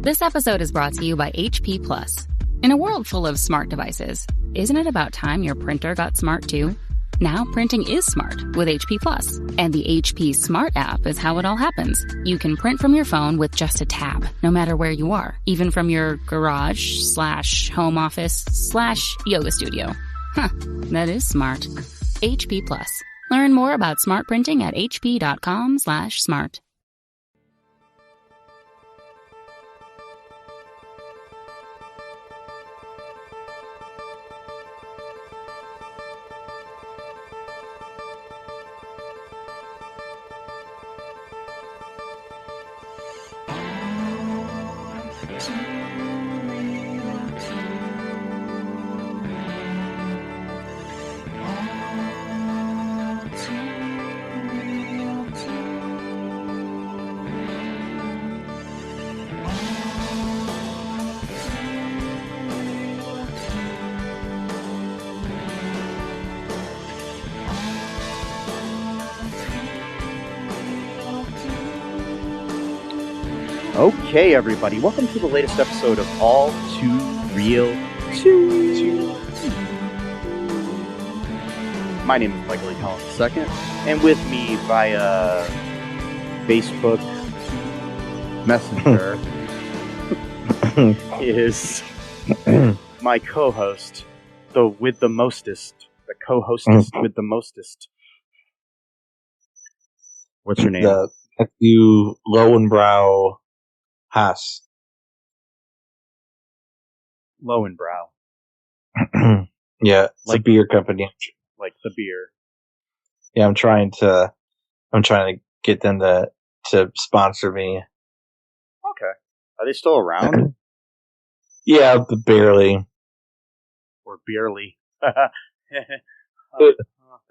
This episode is brought to you by HP Plus. In a world full of smart devices, isn't it about time your printer got smart too? Now printing is smart with HP Plus, and the HP Smart app is how it all happens. You can print from your phone with just a tap, no matter where you are, even from your garage/home office/yoga studio. Huh, that is smart. HP Plus. Learn more about smart printing at hp.com/smart. Okay, everybody, welcome to the latest episode of All Too Real 2. My name is Michael E. Collins II, and with me via Facebook Messenger is my co-host, the co-hostess with the mostest. What's your name? The Matthew Lowenbrow Haas. Lowenbrow. Yeah, it's like a beer company. Like the beer. Yeah, I'm trying to get them to sponsor me. Okay. Are they still around? Yeah, but barely. Or beerly.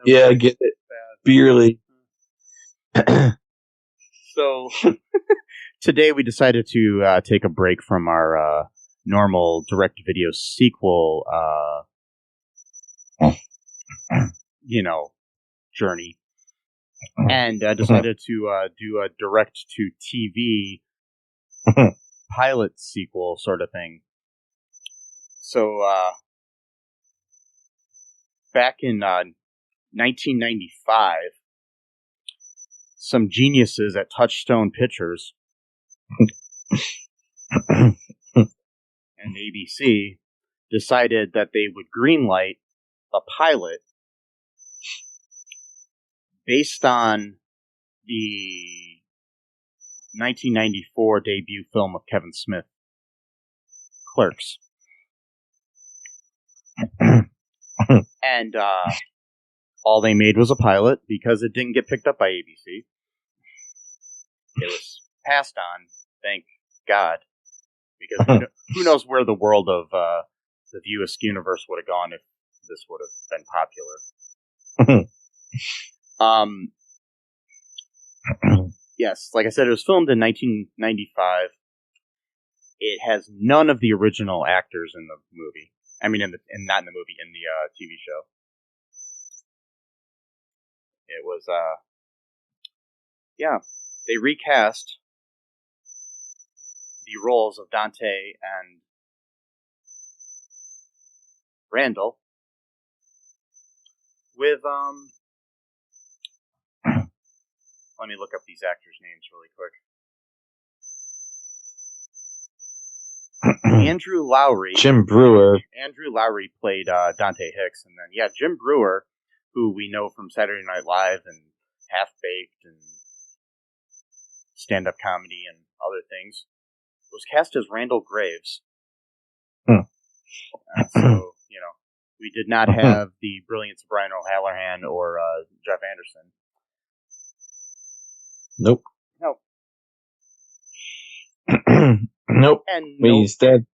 Yeah, get it. Beerly. So today we decided to take a break from our normal direct-to-video sequel, journey, and decided to do a direct-to-TV pilot sequel sort of thing. So back in 1995, some geniuses at Touchstone Pictures and ABC decided that they would greenlight a pilot based on the 1994 debut film of Kevin Smith, Clerks. And all they made was a pilot because it didn't get picked up by ABC. It was passed on, thank God, because who knows where the world of the View Askew universe would have gone if this would have been popular. Yes, like I said, it was filmed in 1995. It has none of the original actors in the movie. I mean, not in the movie, in the TV show. It was, they recast the roles of Dante and Randal with, let me look up these actors' names really quick. Andrew Lowery. Jim Breuer. Andrew Lowery played Dante Hicks, and then, Jim Breuer, who we know from Saturday Night Live and Half-Baked and stand-up comedy and other things, was cast as Randall Graves. So, we did not have the brilliance of Brian O'Halloran or Jeff Anderson. Nope. Nope. And instead,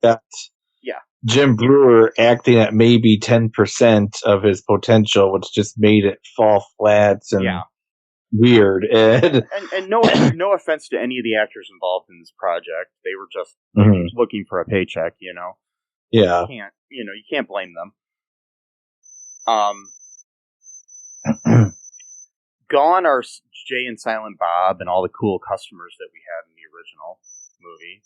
Jim Breuer acting at maybe 10% of his potential, which just made it fall flat and weird. And no offense to any of the actors involved in this project, they were just looking for a paycheck, Yeah. You can't blame them. Gone are Jay and Silent Bob and all the cool customers that we had in the original movie.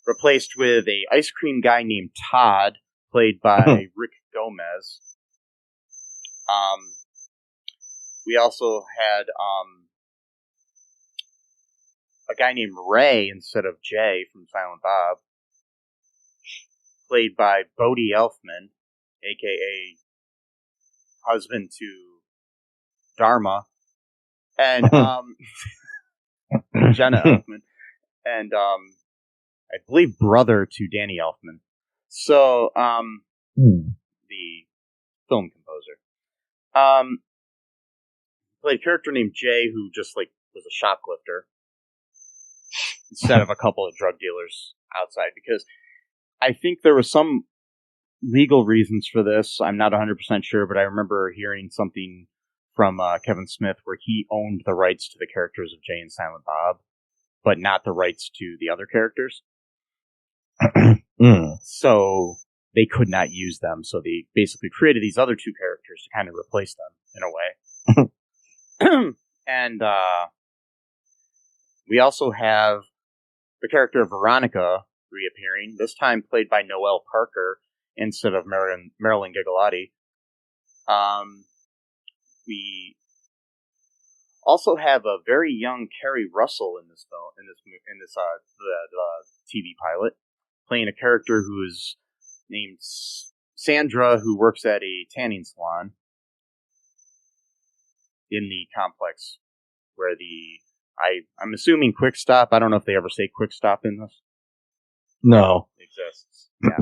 replaced with a ice cream guy named Todd, played by Rick Gomez. We also had a guy named Ray instead of Jay from Silent Bob, played by Bodhi Elfman, a.k.a. husband to Dharma, and Jenna Elfman, and I believe brother to Danny Elfman. So, the film composer. Played a character named Jay, who just was a shoplifter instead of a couple of drug dealers outside, because I think there was some legal reasons for this. I'm not 100% sure, but I remember hearing something from Kevin Smith where he owned the rights to the characters of Jay and Silent Bob, but not the rights to the other characters. So they could not use them, so they basically created these other two characters to kind of replace them in a way. And we also have the character of Veronica reappearing, this time played by Noelle Parker instead of Marilyn Gigalotti. We also have a very young Keri Russell in this film, in this TV pilot, playing a character who is named Sandra, who works at a tanning salon in the complex where I'm assuming Quick Stop. I don't know if they ever say Quick Stop in this. No, exists. Yeah.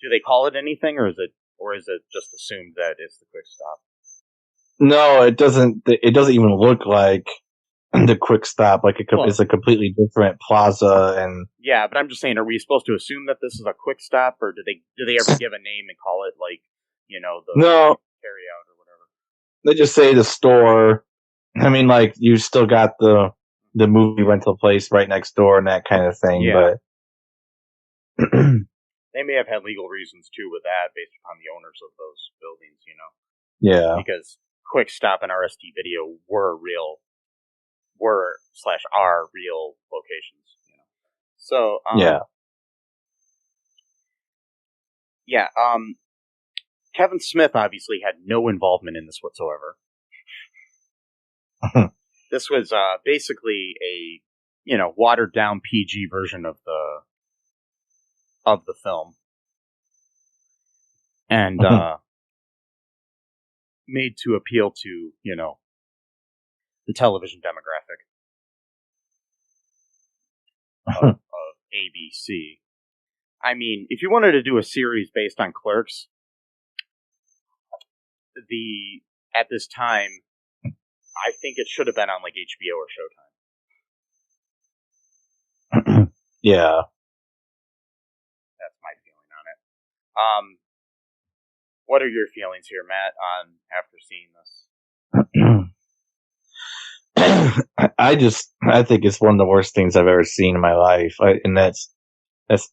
Do they call it anything, or is it just assumed that it's the Quick Stop? No, it doesn't. It doesn't even look like the Quick Stop. It's a completely different plaza, and yeah. But I'm just saying, are we supposed to assume that this is a Quick Stop, or do they ever give a name and call it the carry out or whatever? They just say the store. I mean, you still got the movie rental place right next door and that kind of thing. Yeah. But they may have had legal reasons too with that, based upon the owners of those buildings. Yeah. Because Quick Stop and RST Video are real locations. So yeah. Yeah. Kevin Smith obviously had no involvement in this whatsoever. This was basically a watered down PG version of the film, and made to appeal to the television demographic of ABC. I mean, if you wanted to do a series based on Clerks, at this time, I think it should have been on HBO or Showtime. Yeah. That's my feeling on it. What are your feelings here, Matt, after seeing this? I think it's one of the worst things I've ever seen in my life. And that's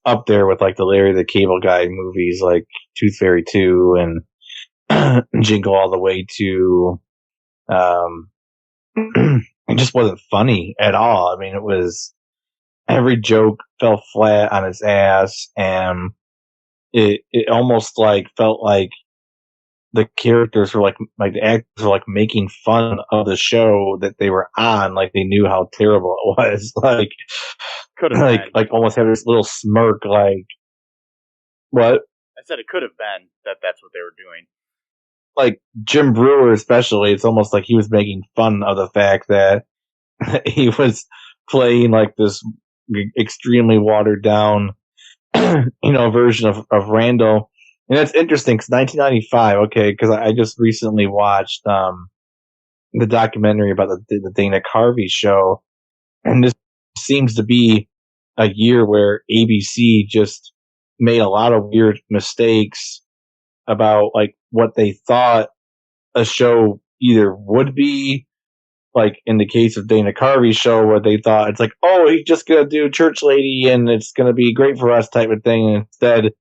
up there with the Larry the Cable Guy movies like Tooth Fairy 2 and Jingle All the Way to it just wasn't funny at all. I mean, it was every joke fell flat on its ass, and it almost felt like the characters were the actors were making fun of the show that they were on, they knew how terrible it was. Could have been. Almost have this little smirk, what? I said it could have been that's what they were doing. Jim Breuer especially, it's almost like he was making fun of the fact that he was playing this extremely watered down, version of Randal. And that's interesting because 1995, okay, because I just recently watched the documentary about the Dana Carvey show, and this seems to be a year where ABC just made a lot of weird mistakes about what they thought a show either would be, in the case of Dana Carvey's show, where they thought it's oh, he's just gonna do Church Lady and it's gonna be great for us type of thing, and instead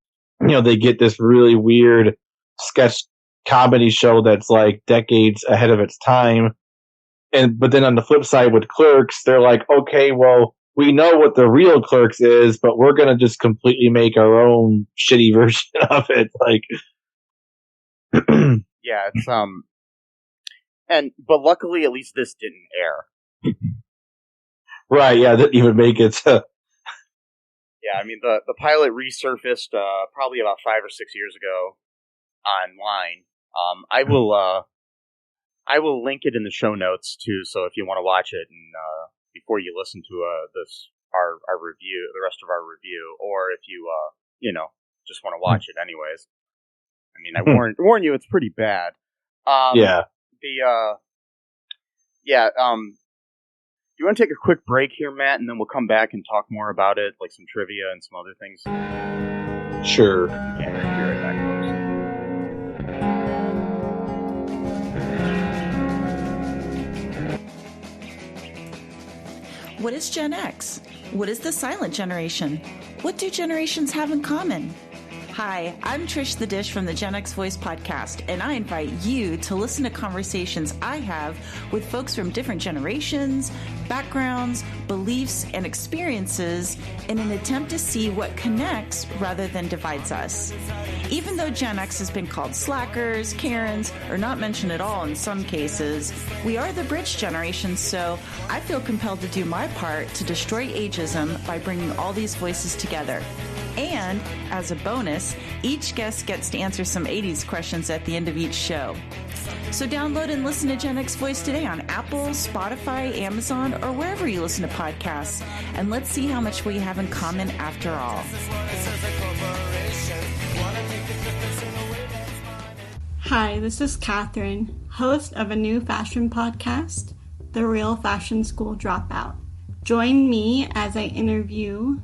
they get this really weird sketch comedy show that's decades ahead of its time. But then on the flip side with Clerks, they're okay, well, we know what the real Clerks is, but we're gonna just completely make our own shitty version of it. Like, yeah, it's but luckily, at least this didn't air. right? Yeah, didn't even make it. Yeah, I mean the pilot resurfaced probably about 5 or 6 years ago online. I will link it in the show notes too. So if you want to watch it and before you listen to our review, the rest of our review, or if you just want to watch it anyways. I mean, I warn you, it's pretty bad. Yeah. Do you want to take a quick break here, Matt, and then we'll come back and talk more about it, like some trivia and some other things? Sure. Yeah, be right back, folks. What is Gen X? What is the silent generation? What do generations have in common? Hi, I'm Trish the Dish from the Gen X Voice podcast, and I invite you to listen to conversations I have with folks from different generations, backgrounds, beliefs, and experiences in an attempt to see what connects rather than divides us. Even though Gen X has been called slackers, Karens, or not mentioned at all in some cases, we are the bridge generation, so I feel compelled to do my part to destroy ageism by bringing all these voices together. And, as a bonus, each guest gets to answer some 80s questions at the end of each show. So download and listen to Gen X Voice today on Apple, Spotify, Amazon, or wherever you listen to podcasts. And let's see how much we have in common after all. Hi, this is Catherine, host of a new fashion podcast, The Real Fashion School Dropout. Join me as I interview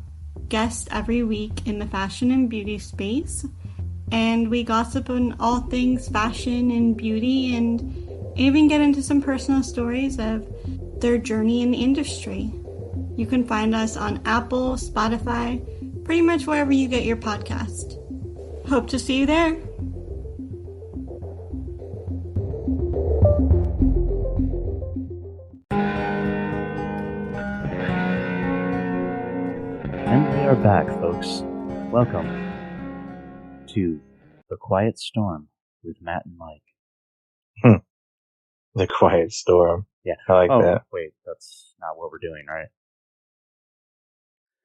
guests every week in the fashion and beauty space, and we gossip on all things fashion and beauty, and even get into some personal stories of their journey in the industry. You can find us on Apple, Spotify, pretty much wherever you get your podcast. Hope to see you there. And we are back, folks. Welcome to The Quiet Storm with Matt and Mike. The Quiet Storm. Yeah. I like that. Wait, that's not what we're doing, right?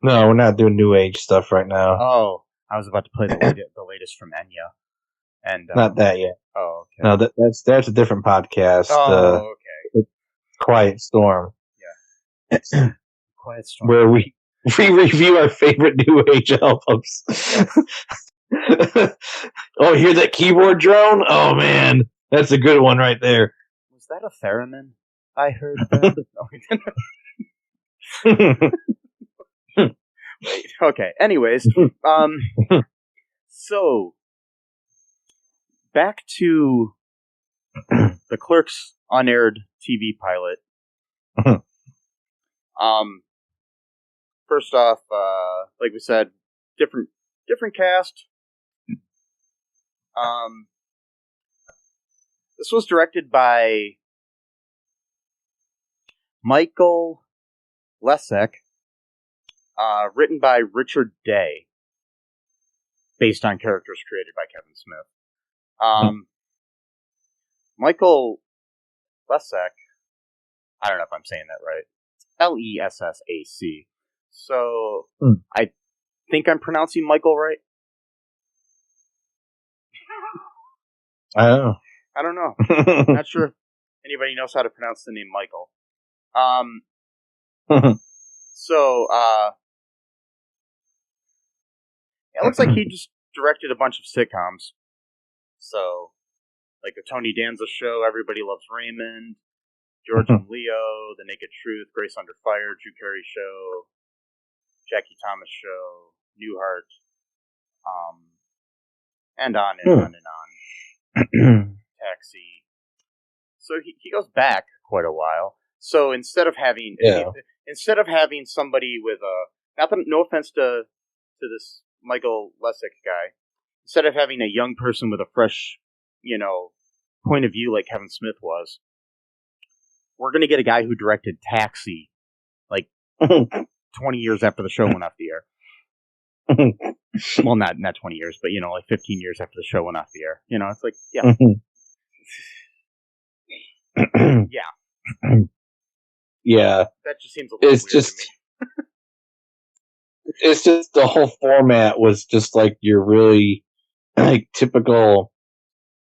No, we're not doing new age stuff right now. Oh, I was about to play the latest from Enya. And not that yet. Oh, okay. No, that's a different podcast. Oh, okay. Quiet Storm. Yeah. Quiet Storm. Where we review our favorite new age albums. Oh, hear that keyboard drone? Oh man, that's a good one right there. Was that a theremin? I heard that. Wait, okay. Anyways, so back to the Clerks unaired TV pilot. First off, like we said, different cast. This was directed by Michael Lessek, written by Richard Day, based on characters created by Kevin Smith. Michael Lessek, I don't know if I'm saying that right. Lessac. So, I think I'm pronouncing Michael right. I don't know. Not sure if anybody knows how to pronounce the name Michael. So, it looks like he just directed a bunch of sitcoms. So, like the Tony Danza Show, Everybody Loves Raymond, George and Leo, The Naked Truth, Grace Under Fire, Drew Carey Show, Jackie Thomas Show, Newhart, and on and on and on. Taxi. So he goes back quite a while. So instead of having somebody with no offense to this Michael Lessek guy, instead of having a young person with a fresh, point of view like Kevin Smith was, we're going to get a guy who directed Taxi like 20 years after the show went off the air. Well, not 20 years, but, 15 years after the show went off the air. It's like, yeah. Yeah. Yeah. That just seems a little weird to me. It's just the whole format was just like your really like typical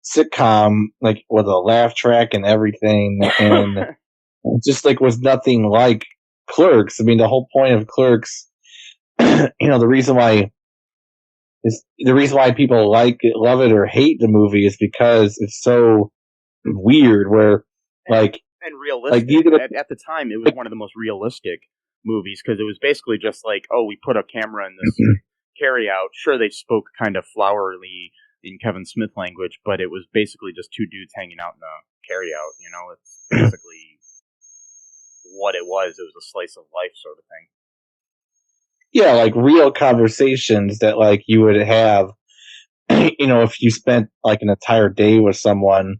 sitcom, like with a laugh track and everything, and it just like was nothing like Clerks. I mean, the whole point of Clerks, the reason why people like it, love it, or hate the movie is because it's so weird. Where and realistic. Like, at the time, it was one of the most realistic movies because it was basically just like, oh, we put a camera in this carry-out. Sure, they spoke kind of flowery in Kevin Smith language, but it was basically just two dudes hanging out in a carry-out. It's basically what it was. It was a slice of life sort of thing. Yeah, like real conversations that like you would have, if you spent like an entire day with someone.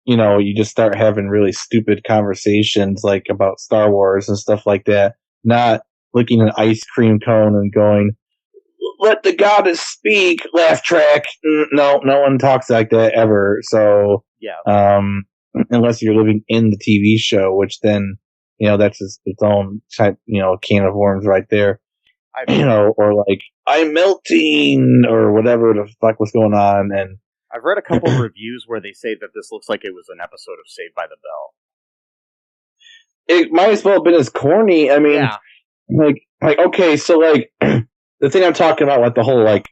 You just start having really stupid conversations like about Star Wars and stuff like that. Not licking an ice cream cone and going, "Let the goddess speak." Laugh track. No one talks like that ever. So yeah. Unless you're living in the TV show, which then that's its own type can of worms right there. Or like I'm melting or whatever the fuck was going on. And I've read a couple of reviews where they say that this looks like it was an episode of Saved by the Bell. It might as well have been as corny. I mean, yeah. like okay, so like the thing I'm talking about, like the whole like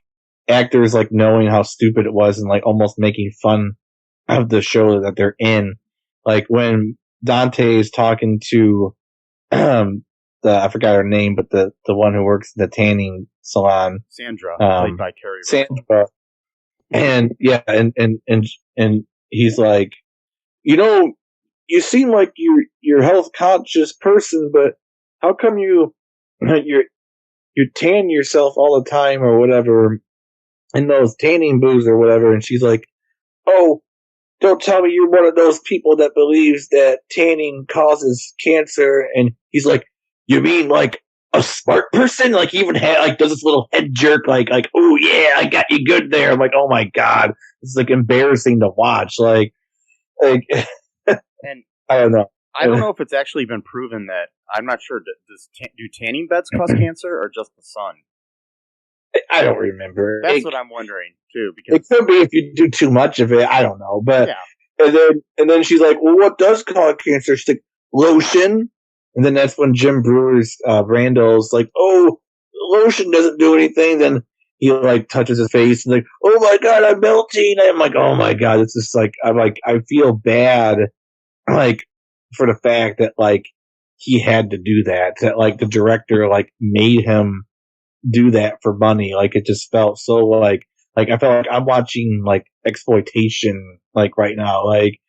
actors like knowing how stupid it was and like almost making fun of the show that they're in. Like when Dante is talking to I forgot her name, but the one who works in the tanning salon, Sandra, played by Keri Russell. Sandra. And yeah, and he's like, you seem like you're health conscious person, but how come you tan yourself all the time or whatever in those tanning booths or whatever? And she's like, oh, don't tell me you're one of those people that believes that tanning causes cancer. And he's like, you mean like a smart person? Like he even had like does this little head jerk, like oh yeah, I got you good there. I'm like, oh my god, this is like embarrassing to watch. Like and I don't know. I don't know if it's actually been proven that. I'm not sure. Do tanning beds cause cancer or just the sun? I don't remember. That's what I'm wondering too. Because it could be if you do too much of it. I don't know. But yeah. And then she's like, well, what does cause cancer? She's like, lotion. And then that's when Jim Breuer's Randal's like, oh, lotion doesn't do anything. Then he like touches his face and like, oh my god, I'm melting. I'm like, oh my god, it's just like I feel bad, like for the fact that like he had to do that. That like the director like made him do that for money. Like it just felt so like I felt like I'm watching like exploitation like right now. Like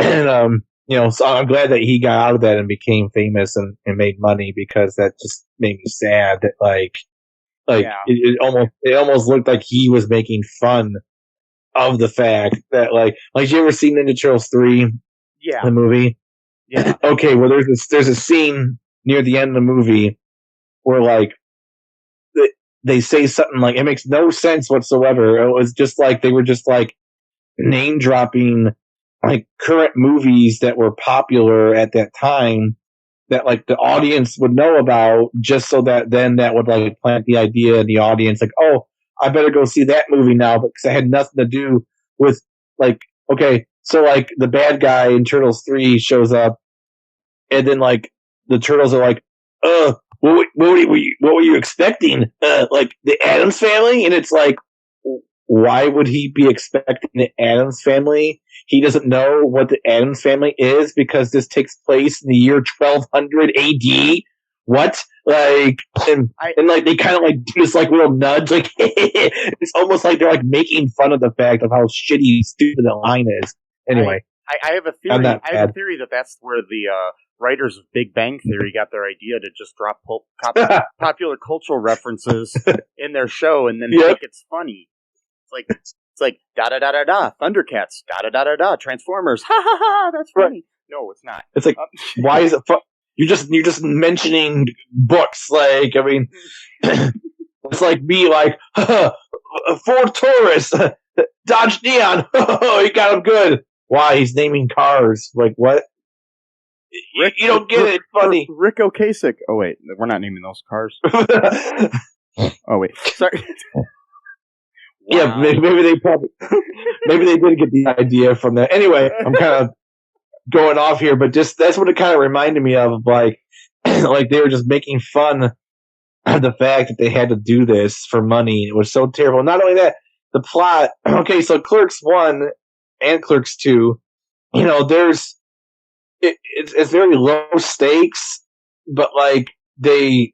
and so I'm glad that he got out of that and became famous and made money because that just made me sad that yeah. it almost looked like he was making fun of the fact that like you ever seen Ninja Turtles 3? Yeah. The movie? Yeah. Okay, well there's a scene near the end of the movie where like they say something like it makes no sense whatsoever. It was just like they were just like name dropping like current movies that were popular at that time that like the audience would know about, just so that then that would like plant the idea in the audience like, oh, I better go see that movie now because it had nothing to do with like, okay, so like the bad guy in Turtles 3 shows up and then like the Turtles are like, what were you expecting? Like the Addams Family? And it's like, why would he be expecting the Addams Family? He doesn't know what the Addams Family is because this takes place in the year 1200 AD. What? Like, and like they kind of like do this like little nudge, like it's almost like they're like making fun of the fact of how shitty, stupid the line is. Anyway, I have a theory. I have a theory that that's where the writers of Big Bang Theory got their idea to just drop popular cultural references in their show and then think it's funny. It's like da da da da da, Thundercats, da da da da da, Transformers, ha ha ha, that's funny. Right. No, it's not. It's like why is it you're just mentioning books. Like, I mean, it's like me, like, Ford Taurus, Dodge Neon. Oh, he got him good. Why? He's naming cars. Like, what? Rick, you don't get it. Funny. Rick Ocasek. Oh wait, we're not naming those cars. Oh wait, sorry. Yeah, maybe they did get the idea from that. Anyway, I'm kind of going off here, but just that's what it kind of reminded me of. Like, like they were just making fun of the fact that they had to do this for money. It was so terrible. Not only that, the plot. Okay, so Clerks 1 and Clerks 2. You know, it's very low stakes, but like they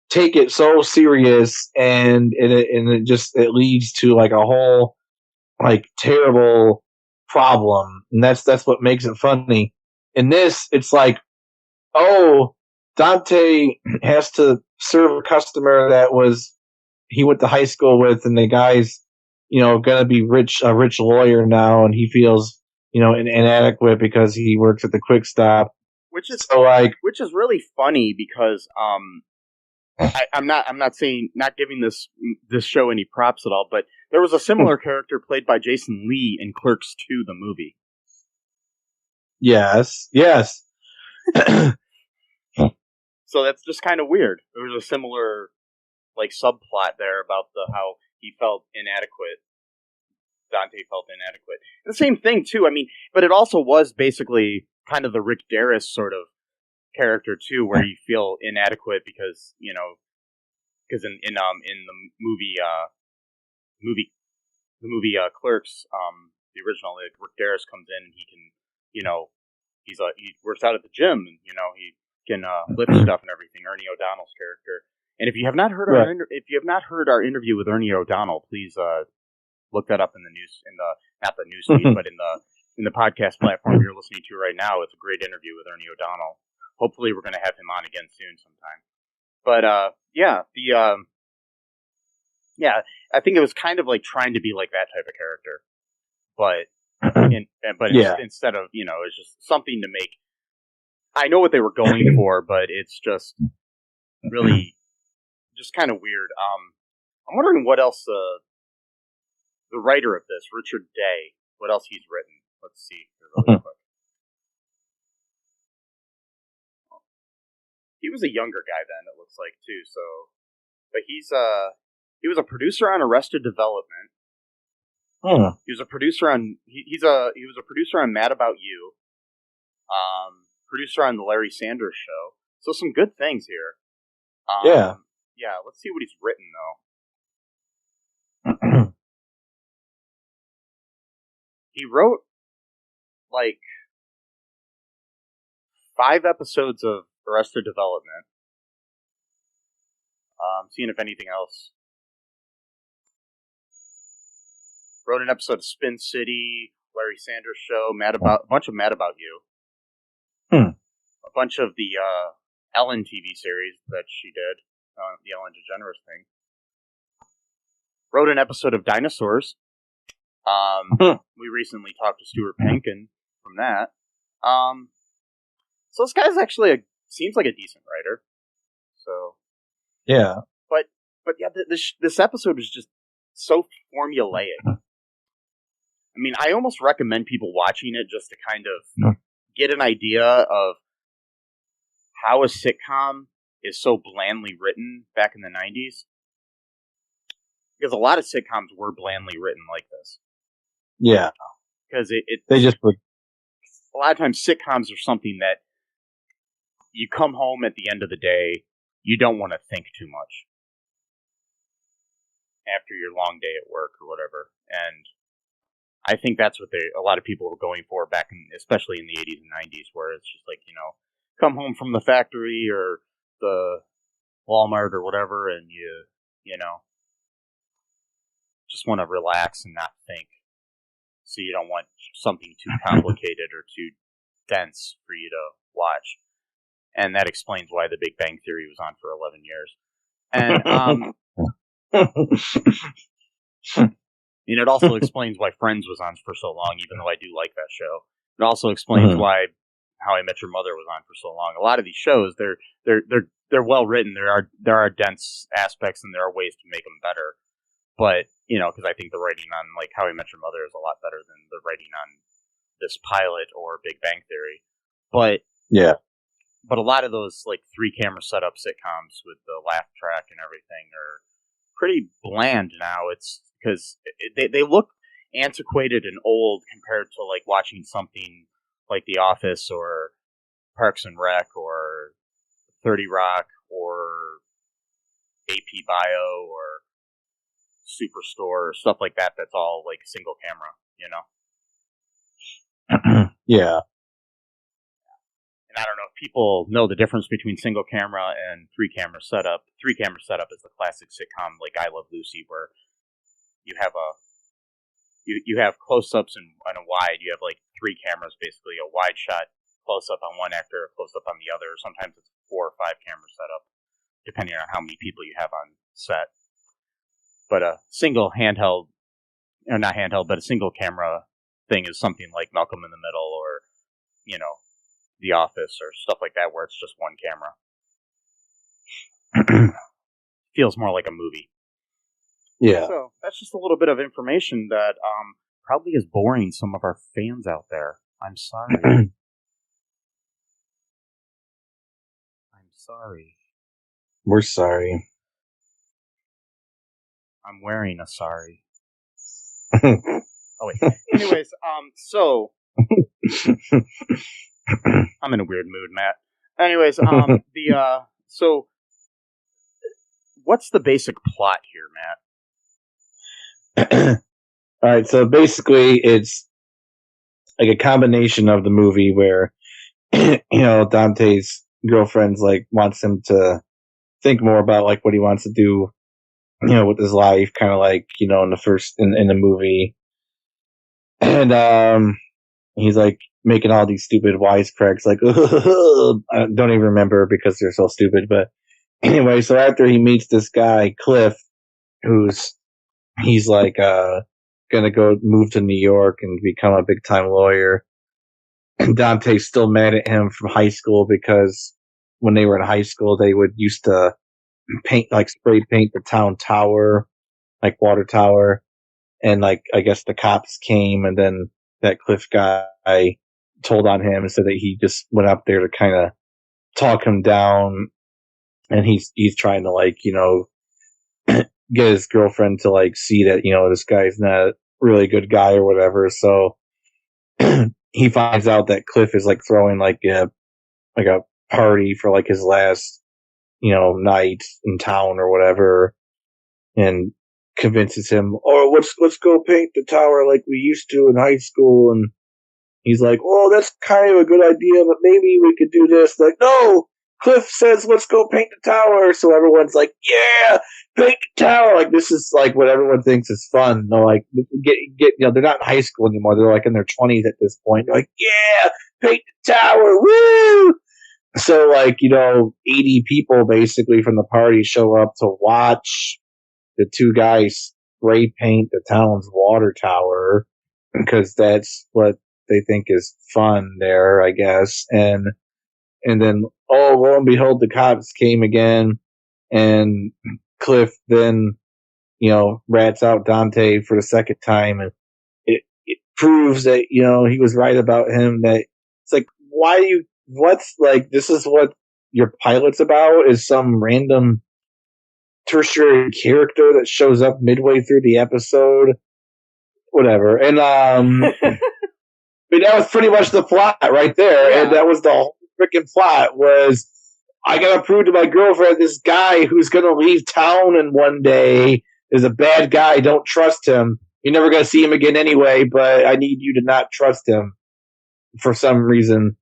take it so serious, and it leads to like a whole like terrible problem, and that's what makes it funny. In this, it's like, oh, Dante has to serve a customer that he went to high school with, and the guy's gonna be a rich lawyer now, and he feels inadequate because he works at the Quick Stop, which is really funny because I'm not saying, not giving this show any props at all, but there was a similar character played by Jason Lee in Clerks 2, the movie. Yes. So that's just kind of weird. There was a similar like subplot there about how he felt inadequate. Dante felt inadequate. The same thing too. I mean, but it also was basically kind of the Rick Darris sort of character too, where you feel inadequate because in the movie Clerks, the original, like, Rick Darris comes in and he can, he works out at the gym, and he can lift stuff and everything. Ernie O'Donnell's character. And if you have not heard our interview with Ernie O'Donnell, please look that up in the news, not the news feed, but in the podcast platform you're listening to right now. It's a great interview with Ernie O'Donnell. Hopefully, we're going to have him on again soon sometime. But I think it was kind of like trying to be like that type of character, instead of it's just something to make. I know what they were going for, but it's just really just kind of weird. I'm wondering what else the writer of this, Richard Day, what else he's written. Let's see really quick. He was a younger guy then, it looks like, too. So, but he was a producer on Arrested Development. He was a producer on he was a producer on Mad About You. Producer on the Larry Sanders Show. So some good things here. Yeah. Let's see what he's written though. He wrote like 5 episodes of Arrested Development. Seeing if anything else. Wrote an episode of Spin City, Larry Sanders Show, a bunch of Mad About You. A bunch of the Ellen TV series that she did, the Ellen DeGeneres thing. Wrote an episode of Dinosaurs. We recently talked to Stuart Pankin from that. So this guy's actually seems like a decent writer. So yeah, but yeah, this episode was just so formulaic. I mean, I almost recommend people watching it just to kind of get an idea of how a sitcom is so blandly written back in the 90s. Because a lot of sitcoms were blandly written like this. Yeah. Because they just were. A lot of times sitcoms are something that you come home at the end of the day, you don't want to think too much after your long day at work or whatever. And I think that's what a lot of people were going for back in, especially in the 80s and 90s, where it's just like, come home from the factory or the Walmart or whatever, and you just want to relax and not think. So you don't want something too complicated or too dense for you to watch. And that explains why The Big Bang Theory was on for 11 years. And it also explains why Friends was on for so long, even though I do like that show. It also explains why How I Met Your Mother was on for so long. A lot of these shows, they're well written. There are dense aspects, and there are ways to make them better. But because I think the writing on like How I Met Your Mother is a lot better than the writing on this pilot or Big Bang Theory. But yeah. But a lot of those like 3-camera setup sitcoms with the laugh track and everything are pretty bland now. It's because they look antiquated and old compared to like watching something like The Office or Parks and Rec or 30 Rock or AP Bio or Superstore or stuff like that. That's all like single camera, Yeah. And I don't know if people know the difference between single camera and 3-camera setup. 3-camera setup is the classic sitcom like I Love Lucy, where you have you have close-ups and a wide. You have like 3 cameras, basically a wide shot close-up on one actor, a close-up on the other. Sometimes it's 4 or 5 camera setup, depending on how many people you have on set. But a single handheld, or not handheld, but a single camera thing is something like Malcolm in the Middle or The Office or stuff like that, where it's just one camera. Feels more like a movie. Yeah. So that's just a little bit of information that probably is boring some of our fans out there. I'm sorry. I'm sorry. We're sorry. I'm wearing a sorry. Oh wait. Anyways, so I'm in a weird mood, Matt. Anyways, so what's the basic plot here, Matt? All right, so basically it's like a combination of the movie where Dante's girlfriend's like wants him to think more about like what he wants to do, with his life, kind of like in the movie, and he's like making all these stupid wisecracks, like I don't even remember because they're so stupid. But anyway, so after he meets this guy Cliff, he's like gonna go move to New York and become a big time lawyer, and Dante's still mad at him from high school because when they were in high school they would used to spray paint the town tower, like water tower, and like I guess the cops came and then that Cliff guy told on him and said that he just went up there to kind of talk him down, and he's trying to like get his girlfriend to like see that this guy's not a really good guy or whatever. So he finds out that Cliff is like throwing like a party for like his last night in town or whatever, and convinces him, let's go paint the tower like we used to in high school. And he's like, oh, that's kind of a good idea, but maybe we could do this. Like, no, Cliff says let's go paint the tower. So everyone's like, yeah, paint the tower. Like, this is like what everyone thinks is fun. They're like, they're not in high school anymore. They're like in their 20s at this point. They're like, yeah, paint the tower, woo! So, like, 80 people basically from the party show up to watch the two guys spray paint the town's water tower because that's what they think is fun there, I guess. And then, lo and behold, the cops came again, and Cliff then, rats out Dante for the second time, and it proves that, he was right about him, that it's like, this is what your pilot's about, is some random tertiary character that shows up midway through the episode, whatever. And that was pretty much the plot right there. Yeah. And that was the whole freaking plot, was I gotta prove to my girlfriend this guy who's gonna leave town in one day is a bad guy. Don't trust him. You're never gonna see him again anyway, but I need you to not trust him for some reason.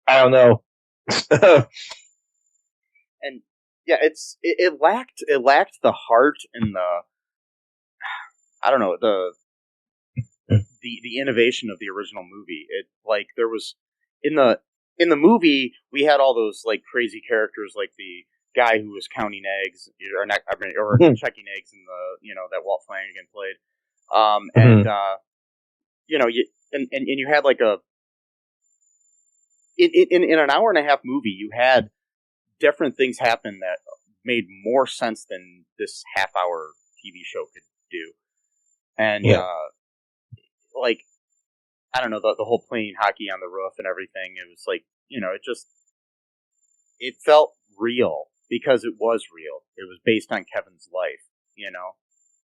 I don't know. And yeah, it lacked the heart and the innovation of the original movie. It like there was in the movie we had all those like crazy characters, like the guy who was counting eggs or checking eggs in the that Walt Flanagan played, and you had like in an hour and a half movie, you had different things happen that made more sense than this half-hour TV show could do. And, like, I don't know, the whole playing hockey on the roof and everything, it was like, it felt real because it was real. It was based on Kevin's life,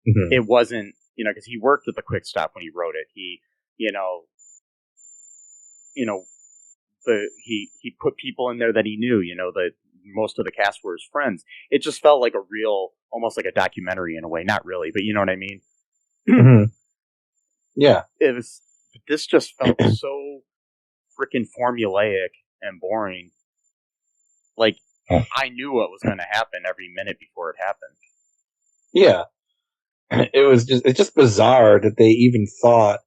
Mm-hmm. It wasn't, because he worked at the Quick Stop when he wrote it. He put people in there that he knew, that most of the cast were his friends. It just felt like a real, almost like a documentary in a way. Not really, but you know what I mean? Mm-hmm. Yeah. This just felt so freaking formulaic and boring. Like, I knew what was going to happen every minute before it happened. Yeah. It's just bizarre that they even thought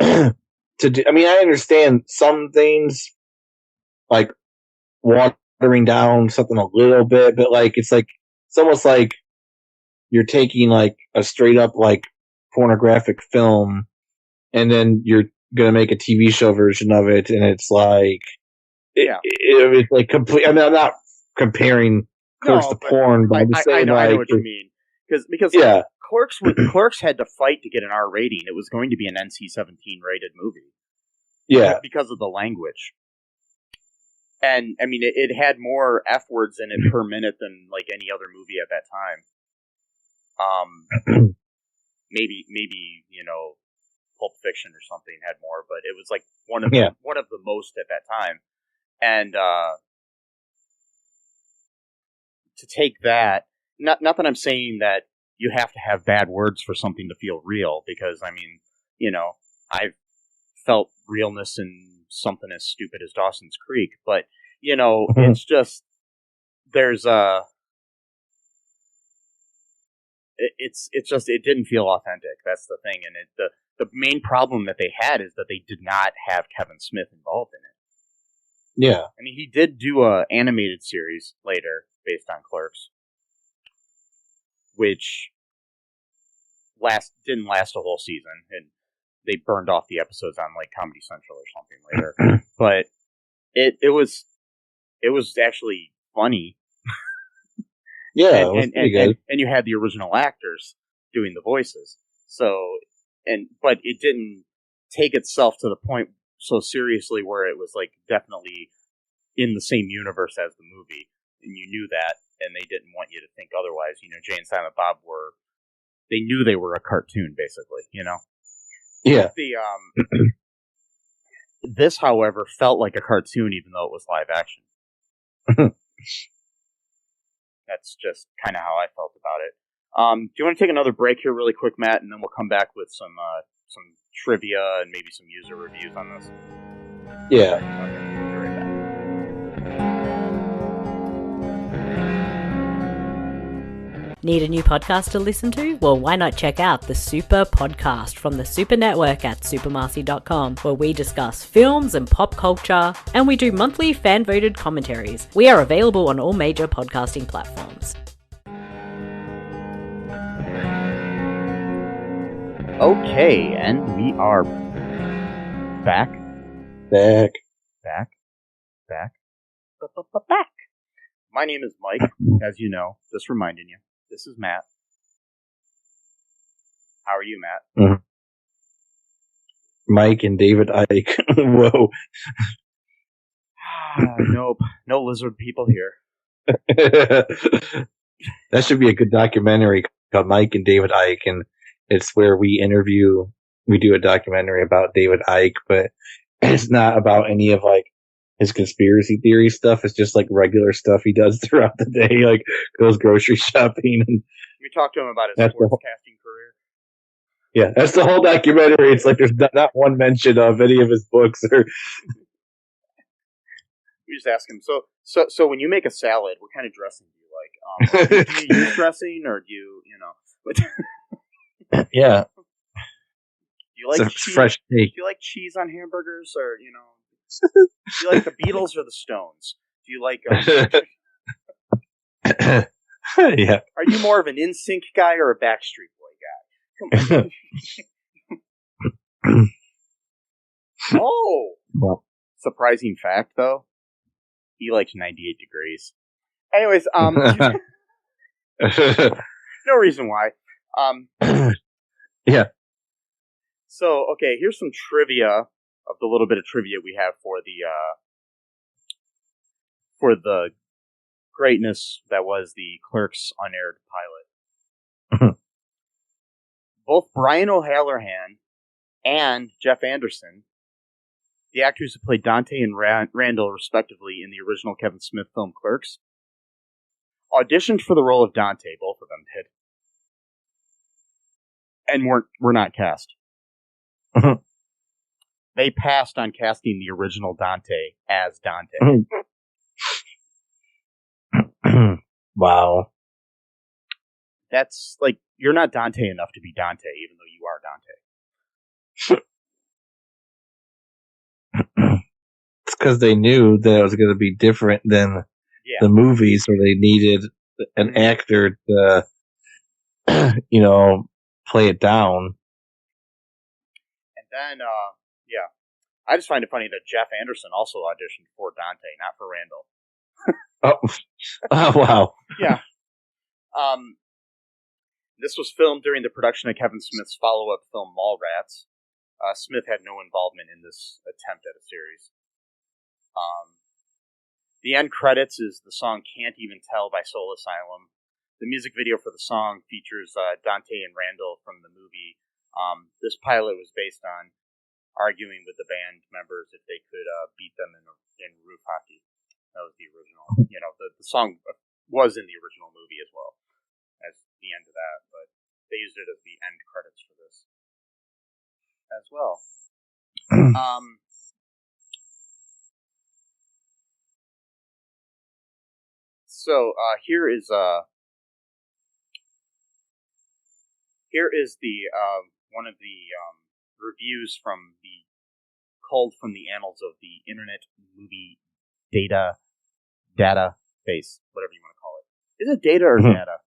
to do. I mean, I understand some things, like watering down something a little bit, but like it's almost like you're taking like a straight up like pornographic film, and then you're gonna make a TV show version of it, and it's like it's like complete. I mean, I'm not comparing Clerks to porn, but I'm just saying I know what you mean because yeah. Clerks had to fight to get an R rating. It was going to be an NC-17 rated movie. Yeah. Because of the language. And, I mean, it had more F words in it per minute than, like, any other movie at that time. Maybe, Pulp Fiction or something had more, but it was, like, one of the most at that time. And, to take that, not that I'm saying that you have to have bad words for something to feel real, because, I mean, I've felt realness in something as stupid as Dawson's Creek, but, it's just, there's it didn't feel authentic. That's the thing, and the main problem that they had is that they did not have Kevin Smith involved in it. Yeah. I mean, he did do a animated series later based on Clerks, which didn't last a whole season, and they burned off the episodes on like Comedy Central or something later. But it was actually funny. Yeah, and you had the original actors doing the voices. So but it didn't take itself to the point so seriously where it was like definitely in the same universe as the movie, and you knew that, and they didn't want you to think otherwise. Jay and Silent Bob they knew they were a cartoon, basically. Yeah. This, however, felt like a cartoon, even though it was live action. That's just kind of how I felt about it. Do you want to take another break here really quick, Matt, and then we'll come back with some trivia and maybe some user reviews on this? Yeah. Okay, we'll be right back. Need a new podcast to listen to? Well, why not check out the Super Podcast from the Super Network at supermarcy.com, where we discuss films and pop culture, and we do monthly fan-voted commentaries. We are available on all major podcasting platforms. Okay, and we are back. My name is Mike, as you know, just reminding you. This is Matt. How are you, Matt? Mm-hmm. Mike and David Icke. Whoa. Nope. No lizard people here. That should be a good documentary called Mike and David Icke, and it's where we do a documentary about David Icke, but it's not about any of like his conspiracy theory stuff. It's just like regular stuff he does throughout the day, like goes grocery shopping. And we talked to him about his sportscasting career. Yeah, that's the whole documentary. It's like there's not one mention of any of his books. Or we just ask him. So when you make a salad, what kind of dressing do you like? Do you use dressing, or do you Yeah. Do you like cheese? Fresh take. Do you like cheese on hamburgers, or do you like the Beatles or the Stones? Do you like? Yeah. Are you more of an NSYNC guy or a Backstreet Boy guy? Come on. Oh, well, surprising fact, though, he likes 98 degrees. Anyways, no reason why. Yeah. So, okay, here's some trivia of the little bit of trivia we have for the greatness that was the Clerks unaired pilot. Both Brian O'Halloran and Jeff Anderson, the actors who played Dante and Randal respectively in the original Kevin Smith film Clerks, auditioned for the role of Dante. Both of them did, and were not cast. They passed on casting the original Dante as Dante. Wow. That's like, you're not Dante enough to be Dante, even though you are Dante. It's because they knew that it was going to be different than the movie, so they needed an actor to, play it down. And then, I just find it funny that Jeff Anderson also auditioned for Dante, not for Randal. Oh, wow. Yeah. This was filmed during the production of Kevin Smith's follow-up film Mallrats. Smith had no involvement in this attempt at a series. The end credits is the song Can't Even Tell by Soul Asylum. The music video for the song features Dante and Randal from the movie. This pilot was based on arguing with the band members if they could beat them in roof hockey. That was the original. The song was in the original movie as well as the end of that, but they used it as the end credits for this as well. So here is the one of the reviews from the culled from the annals of the Internet Movie database, whatever you want to call it. Is it data or data?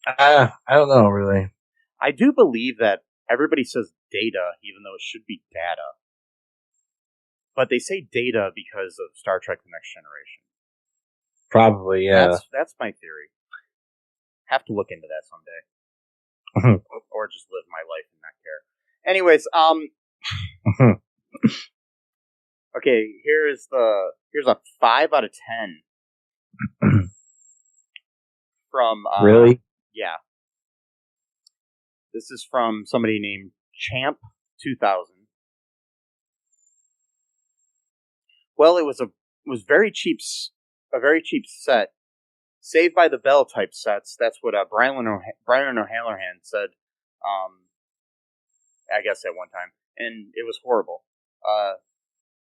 I don't know, really. I do believe that everybody says data, even though it should be data. But they say data because of Star Trek The Next Generation. Probably, yeah. That's my theory. Have to look into that someday. Or just live my life and not care. Anyways, okay, here's a 5 out of 10 from really? Yeah. This is from somebody named Champ 2000. Well, it was a very cheap set. Saved by the Bell type sets. That's what Brian O'Halloran said. I guess at one time, and it was horrible.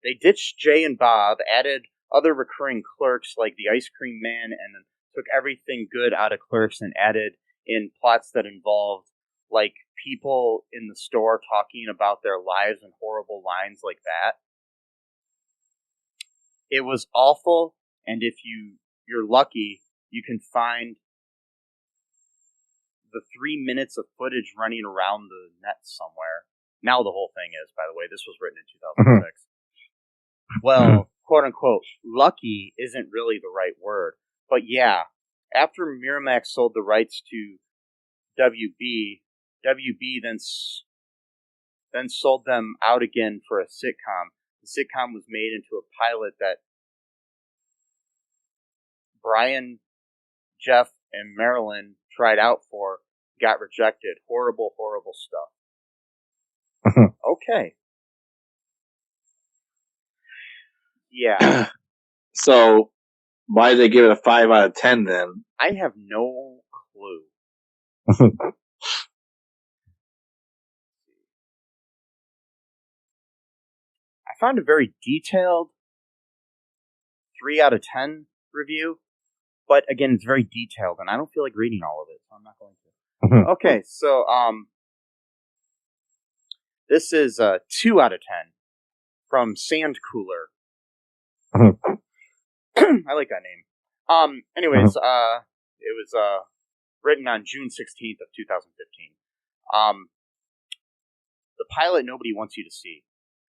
They ditched Jay and Bob, added other recurring clerks like the Ice Cream Man, and then took everything good out of Clerks and added in plots that involved like people in the store talking about their lives and horrible lines like that. It was awful, and if you're lucky, you can find the 3 minutes of footage running around the net somewhere. Now the whole thing is, by the way, this was written in 2006. Well, quote unquote, lucky isn't really the right word. But yeah, after Miramax sold the rights to WB then sold them out again for a sitcom. The sitcom was made into a pilot that Brian, Jeff, and Marilyn tried out for, got rejected. Horrible, horrible stuff. Okay. Yeah. So, why did they give it a 5 out of 10 then? I have no clue. I found a very detailed 3 out of 10 review, but again, it's very detailed, and I don't feel like reading all of it, so I'm not going to. Okay, so this is 2 out of 10 from Sand Cooler. I like that name. Anyways, it was written on June 16th of 2015. The pilot nobody wants you to see.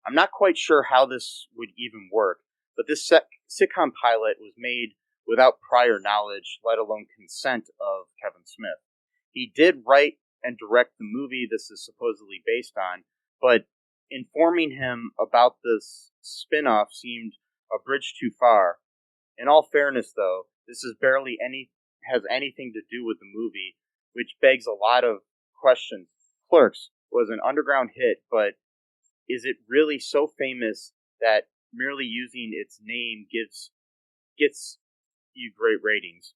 I'm not quite sure how this would even work, but this sitcom pilot was made without prior knowledge, let alone consent of Kevin Smith. He did write and direct the movie this is supposedly based on, but informing him about this spin-off seemed a bridge too far. In all fairness, though, this is barely has anything to do with the movie, which begs a lot of questions. Clerks was an underground hit, but is it really so famous that merely using its name gets you great ratings?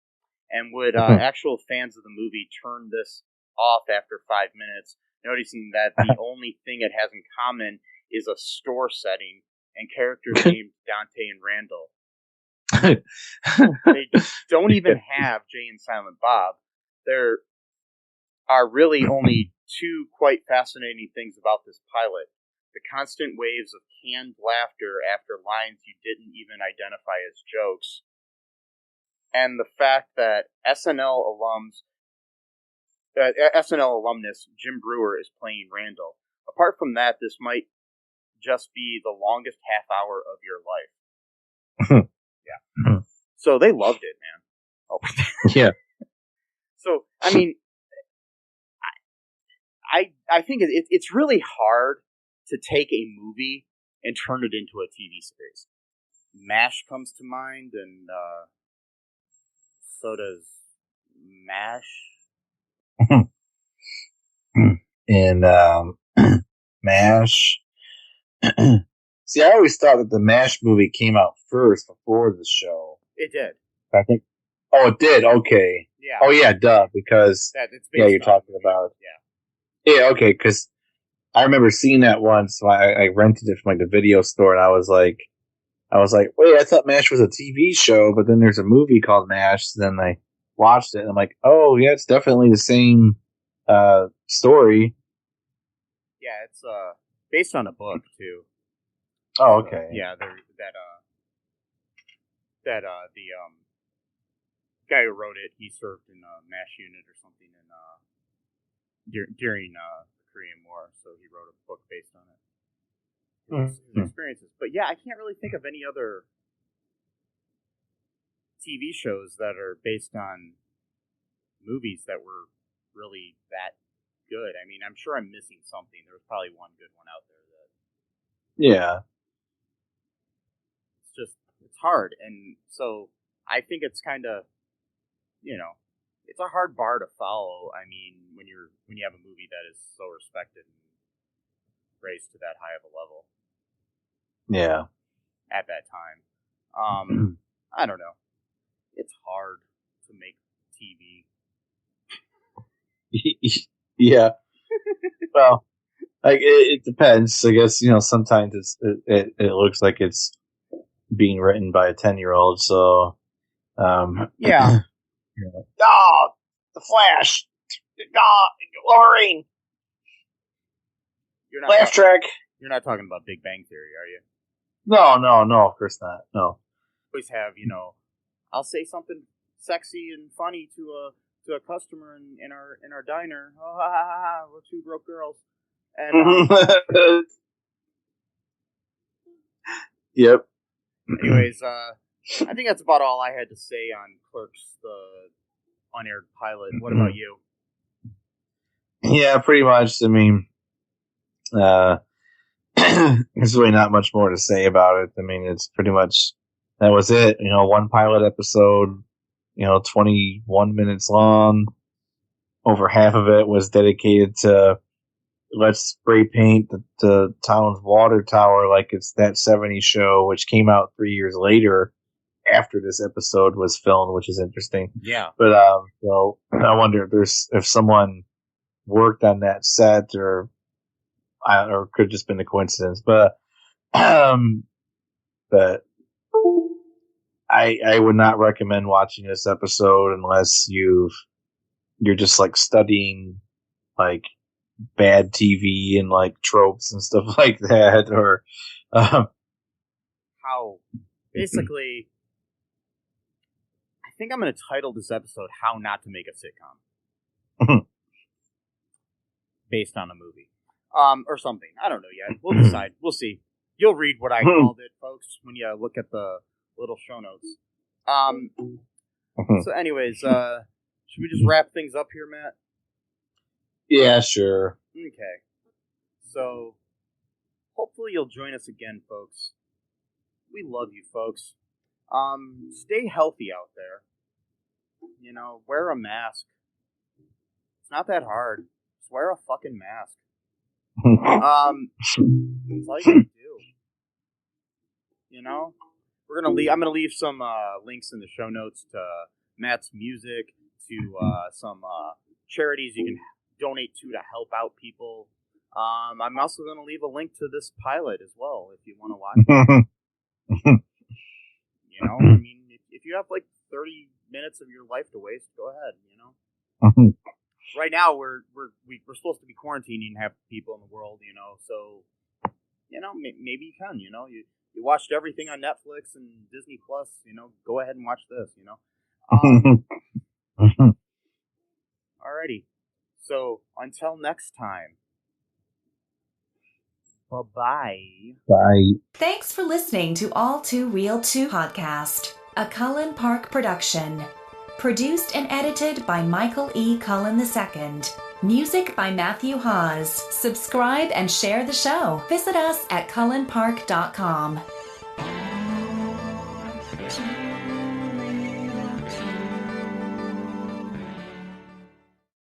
And would actual fans of the movie turn this off after 5 minutes, noticing that the only thing it has in common is a store setting and characters named Dante and Randal? They don't even have Jay and Silent Bob. There are really only two quite fascinating things about this pilot. The constant waves of canned laughter after lines you didn't even identify as jokes, and the fact that SNL alumnus Jim Breuer is playing Randal. Apart from that, this might just be the longest half hour of your life. Yeah. So they loved it, man. Oh. Yeah. So, I mean, I think it's really hard to take a movie and turn it into a TV series. MASH comes to mind, and so does MASH. And MASH. See, I always thought that the MASH movie came out first before the show. It did. I think. Oh, it did. Okay. Yeah. Oh, yeah. Duh. Because you're talking about. Yeah. Yeah. Okay. Because I remember seeing that once. So I rented it from like the video store, and I was like, wait, I thought MASH was a TV show, but then there's a movie called MASH. Then I watched it, and I'm like, oh yeah, it's definitely the same story. Yeah, it's based on a book too. Oh, okay. Yeah, the guy who wrote it, he served in a MASH unit or something during the Korean War, so he wrote a book based on it. His experiences. But yeah, I can't really think of any other TV shows that are based on movies that were really that good. I mean, I'm sure I'm missing something. There was probably one good one out there that... Yeah. It's hard, and so I think it's kind of, it's a hard bar to follow. I mean, when you have a movie that is so respected and raised to that high of a level. Yeah. At that time. I don't know. It's hard to make TV. Yeah. Well, like it depends. I guess, sometimes it looks like it's being written by a 10-year-old, so yeah. Oh, the Flash. Oh, Lowery. Laugh track. You're not talking about Big Bang Theory, are you? No, of course not. No. Always have, I'll say something sexy and funny to a customer in our diner. Oh, ha, ha, ha, ha. We're two broke girls. And yep. Anyways, I think that's about all I had to say on Clerks, the unaired pilot. What about you? Yeah, pretty much. I mean, there's really not much more to say about it. I mean, it's pretty much, that was it. One pilot episode, 21 minutes long. Over half of it was dedicated to let's spray paint the town's water tower like it's that 70s show, which came out 3 years later after this episode was filmed, which is interesting. Yeah. But so I wonder if someone worked on that set or it could have just been a coincidence. But I would not recommend watching this episode unless you're just like studying like bad TV and like tropes and stuff like that, or how basically I think I'm going to title this episode "How Not to Make a Sitcom" based on a movie, or something. I don't know yet. We'll decide. We'll see. You'll read what I called it, folks, when you look at the little show notes. So anyways, should we just wrap things up here, Matt? Yeah, sure. Okay. So, hopefully you'll join us again, folks. We love you, folks. Stay healthy out there. You know, wear a mask. It's not that hard. Just wear a fucking mask. That's all you can do. You know? I'm gonna leave some links in the show notes to Matt's music, to some charities you can donate to help out people. I'm also gonna leave a link to this pilot as well if you want to watch it. You know, I mean, if you have like 30 minutes of your life to waste, go ahead. You know. Right now we're supposed to be quarantining half the people in the world. You know, so you know maybe you can. You know, you watched everything on Netflix and Disney Plus. You know, go ahead and watch this. You know. Alrighty. So until next time. Bye-bye. Bye. Thanks for listening to All Too Real 2 podcast, a Cullen Park production. Produced and edited by Michael E. Cullen II. Music by Matthew Hawes. Subscribe and share the show. Visit us at cullenpark.com.